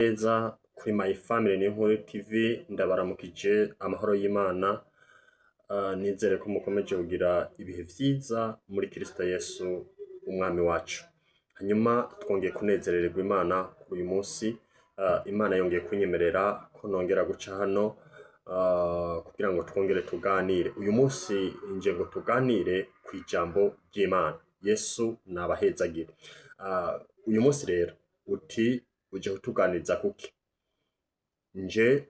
Neza kuri My Family Ninkuru TV ndabaramukije amahoro y'Imana. Nizere ko mukomeje kugira ibihe vyiza muri Kristo Yesu umwami wacu. Hanyuma twongeye kunezerererwa Imana uyu munsi. Imana yongeye kunyemerera ko nongera guca hano kugira ngo twongere tuganire. Uyu munsi nje ngo tuganire ku ijambo ry'Imana. Yesu nabahezagire. Uyu munsi rero uti uje kutuganiriza kuki? Nje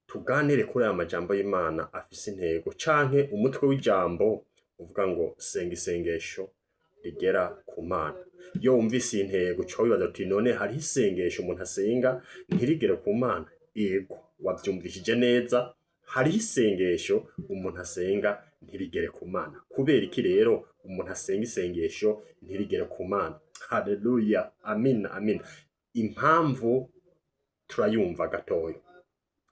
tuganire kuri aya majambo y'Imana afise intego canke umutwe w'ijambo uvuga ngo senga isengesho rigera ku Mana. Iyo wumvise intego uca wibaza uti none hari isengesho umuntu asenga ntirigere ku Mana? Yego, wavyumvishije neza. Hari isengesho umuntu asenga ntirigere ku Mana. Kubera iki rero umuntu asenga isengesho ntirigere ku Mana? Haleluya, amina, amina. Impamvu turayumva gatoya.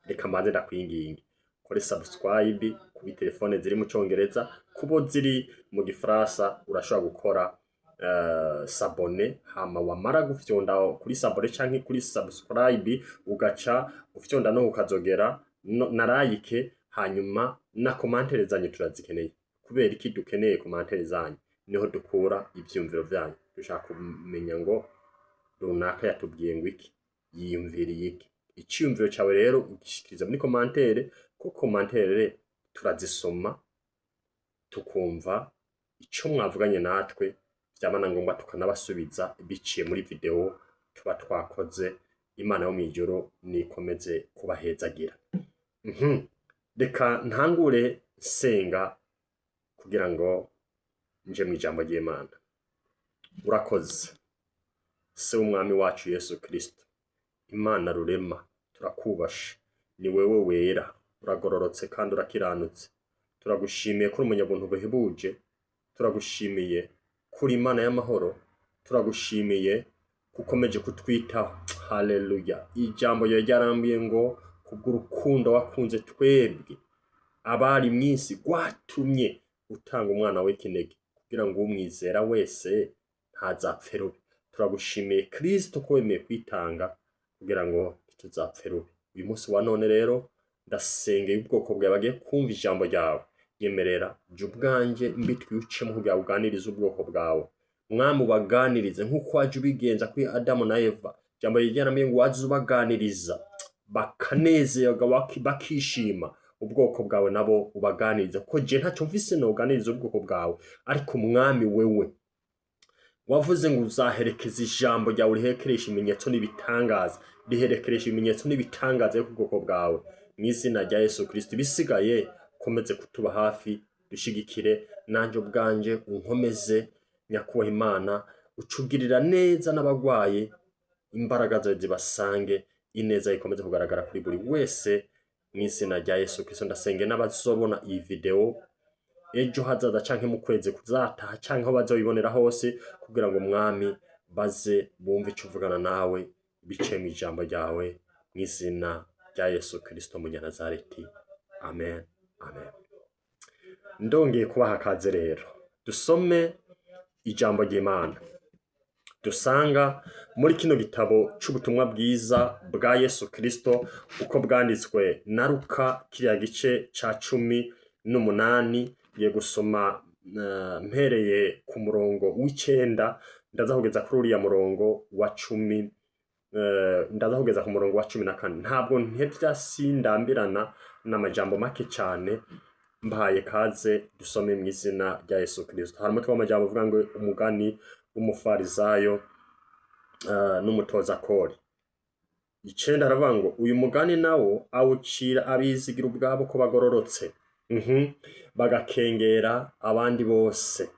Reka mbanze ndakwinginga kore subscribe kuri telefone ziri mu Congereza, kubo ziri mu Gifaransa urashobora gukora s'abonner, hama wamara gufyonda kuri s'abonner canke kuri subscribe ugaca ufyonda no ukazogera na like, hanyuma na commentaire zanyu turazikeneye. Kubera iki dukeneye commentaire zanyu? Niho dukura ivyumviro vyanyu. Dushaka kumenya ngo runaka yatubwiye ngo iki, yiyumviriye iki. Iciyumviro cawe rero ugishikiriza muri commentaire, ko commentaire turazisoma tukumva ico mwavuganye natwe, vyamana ngombwa tukanabasubiza biciye muri video tuba twakoze. Imana yo mwijoro nikomeze kubahezagira. Reka ntangure senga kugira ngo nje mu ijambo ry'Imana. Urakoze se umwami wacu Yesu Kristo, Imana rurema, turakubasha. Ni wewe wera, uragororotse kandi urakiranutse. Turagushimiye kuri umunyabuntu buhebuje. Turagushimiye kuri Imana y'amahoro. Turagushimiye kukomeje kutwitaho. Haleluya. Ijambo ryawe ryarambiye ngo kubw'urukundo wakunze twebwe abari mwisi gwatumye utanga umwana w'ikinege kugira ngo umwizera wese ntazapfe rubi. Turagushimiye Kristo ko wemeye kwitanga kugira ngo tuzapfe rubi. Uyu munsi wa none rero ndasengeye ubwoko bwawe bagiye kumva ijambo ryawe. Nyemerera je ubwanje mbitwiucemo kugira uganirize ubwoko bwawe. Mwami ubaganirize nk'uko waje ubigenza kuri Adamu na Eva. Ijambo ryarambiye ngo waje ubaganiriza bakanezerwa bakishima. Ubwoko bwawe nabo ubaganiriza ko je ntacyo mvise no uganiriza ubwoko bwawe, ariko mwami wewe wavuze ngo uzaherekeza ijambo ryawe riherekeresha ibimenyetso n'ibitangaza. Riherekeresha ibimenyetso n'ibitangaza yo ku bwoko bwawe. Mu izina rya Yesu Kristo, bisigaye komeze kutuba hafi, dushigikire. Nanje ubwanje unkomeze nyakubaha Imana, ucugirira neza n'abagwaye. Imbaraga zawe zibasange, ineza ikomeze kugaragara kuri buri wese. Mu izina rya Yesu Kristo ndasenge n'abazobona iyi video ejo hazaza canke mu kwezi kuzataha canke aho bazoyibonera hose, kugira ngo mwami baze bumve ico uvugana nawe biciye mu ijambo ryawe. Mu izina rya Yesu Kristo Munyanazareti, amen, amen. Ndongeye kubaha kaze rero dusome ijambo ry'Imana dusanga muri kino gitabo c'ubutumwa bwiza bwa Yesu Kristo uko bwanditswe na Luka kiriya gice ca 18. Ye gusoma mpereye ku murongo w'9 ndaza kugeza kuri uriya murongo wa 10, ndaza kugeza ku murongo wa 14. Ntabwo ntevya sindambirana n'amajambo make cyane. Mbaye kaze dusome mu izina rya Yesu Kristo. Hari umutwe w'amajambo uvuga ngo umugani w'umufarisayo n'umutoza kori. 9 aravuga ngo uyu mugani nawo awucira abizigira ubwabo ko bagororotse, bagakengera abandi bose.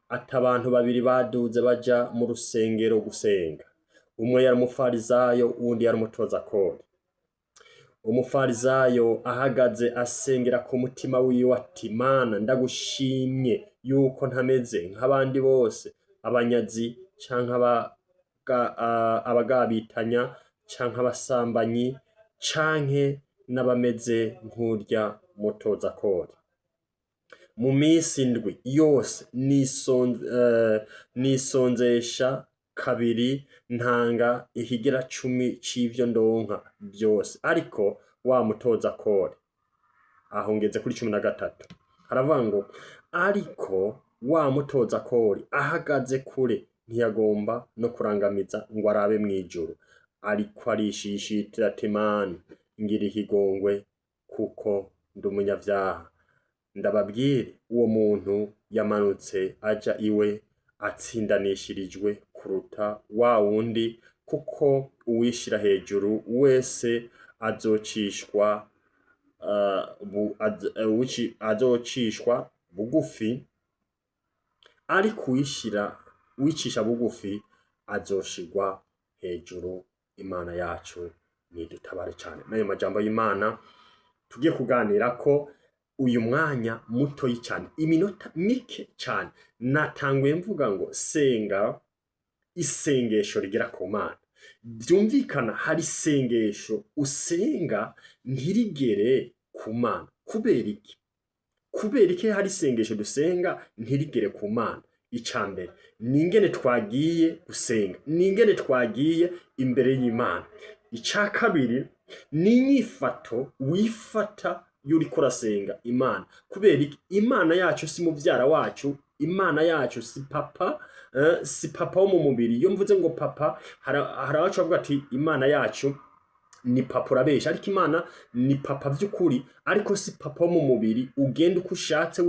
Ati abantu babiri baduze baja mu rusengero gusenga. Umwe yari umufarisayo, uwundi yari umutoza kori. Umufarisayo ahagaze asengera ku mutima wiwe ati, Mana ndagushimye yuko ntameze nk'abandi bose, abanyazi canke abagabitanya canke abasambanyi canke n'abameze nk'urya mutoza kori. Mu minsi 7 yose nisonzesha kabiri ntanga ikigira 10 c'ivyo ndonka byose. Ariko wa mutoza kore, aho ngeze kuri 13, haravuga ngo ariko wa mutoza kore ahagaze kure ntiyagomba no kurangamiza ngo arabe mw'ijuru, ariko arishishitira ati Mana ngira ikigongwe kuko ndi umunyavyaha. Ndababwire uwo muntu yamanutse aja iwe atsindanishirijwe kuruta wa wundi, kuko uwishira hejuru wese azocishwa azocishwa bugufi, ariko wicisha bugufi azoshirwa hejuru. Imana yacu nidutabare cyane. Nayo majambo y'Imana tugiye kuganira ko uyu mwanya mutoyi cyane, iminota mike cyane, natanguye mvuga ngo senga isengesho rigera ku Mana. Byumvikana hari isengesho usenga ntirigere ku Mana. Kubera iki? Kubera iki hari isengesho dusenga ntirigere ku Mana? Icambere ningene twagiye gusenga, ningene twagiye imbere y'Imana. Ica kabiri ni inyifato wifata yuriko urasenga Imana. Kubera iki? Imana yacu si muvyara wacu, Imana yacu si papa, si papa wo mu mubiri. Iyo mvuze ngo papa, hari abacu bavuga ati Imana yacu ni papa, urabesha. Ariko Imana ni papa vy'ukuri, ariko si papa wo mu mubiri ugenda uko ushatse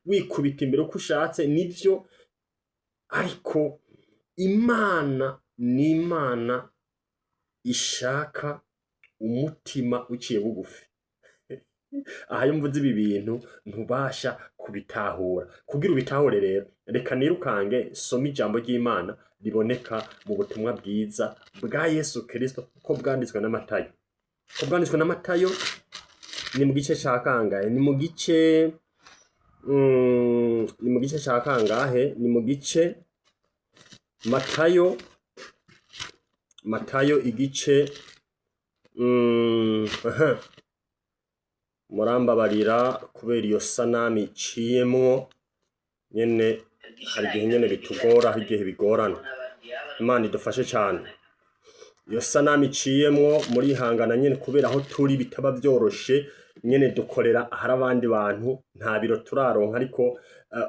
wikubita imbere uko ushatse, nivyo. Ariko Imana ni Imana ishaka umutima uciye bugufi. Aha iyo mvuze ibi bintu ntubasha kubitahura. Kugira ubitahure rero, reka nirukange soma ijambo ry'Imana riboneka mu butumwa bwiza bwa Yesu Kristo ko bwanditswe na Matayo. Ko bwanditswe na Matayo ni mu gice ca kangahe? Ni mu gice ca kangahe? Ni mu gice Matayo igice murambabarira kubera iyo sanami iciyemwo nyene, hari igihe nyene bitugora, hari igihe bigorana. Imana idufashe cyane. Iyo sanami iciyemwo murihangana nyene, kubera aho turi bitaba byoroshe nyene, dukorera ahari abandi bantu, nta biro turaronka. Ariko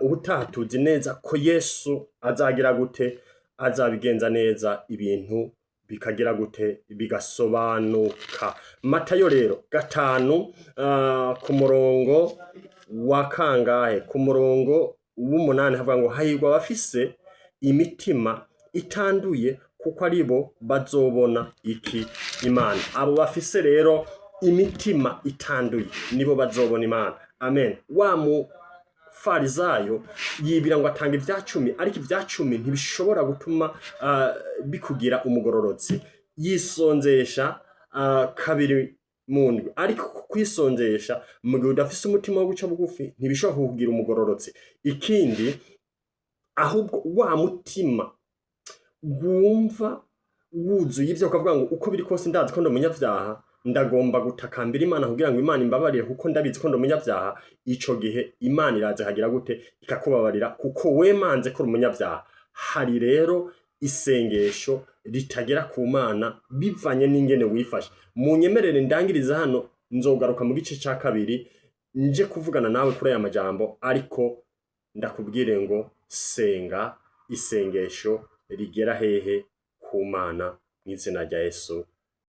ubutaha tuzi neza ko Yesu azagira gute, azabigenza neza, ibintu bikagira gute, bigasobanuka. Matayo rero 5 ku murongo wa kangahe? Ku murongo w'8 havuga ngo hahirwa abafise imitima itanduye, kuko aribo bazobona iki? Imana. Abo bafise rero imitima itanduye nibo bazobona Imana. Amen. Wa mufarizayo yibira ngo atanga ivya 10, ariko ivya 10 ntibishobora gutuma bikugira umugororotsi. Yisonzesha kabiri mu ndwi, ariko kwisonzesha mu gihe udafise umutima wo guca bugufi ntibishobora kukugira umugororotsi. Ikindi, ahubwo wa mutima wumva wuzuye ivyo, ukavuga ngo uko biri kose ndazi ko ndi umunyavyaha, ndagomba gutakambira Imana kugira ngo Imana imbabarire kuko ndabizi ko ndi umunyavyaha. Ico gihe Imana iraza hagira gute, ikakubabarira kuko wemanze ko uri umunyavyaha. Hari rero isengesho ritagera ku Mana bivanye n'ingene wifashe. Munyemerere ndangiriza hano, nzogaruka mu gice ca kabiri nje kuvugana nawe kuri aya majambo, ariko ndakubwire ngo senga isengesho rigera hehe ku Mana, mw'izina rya Yesu.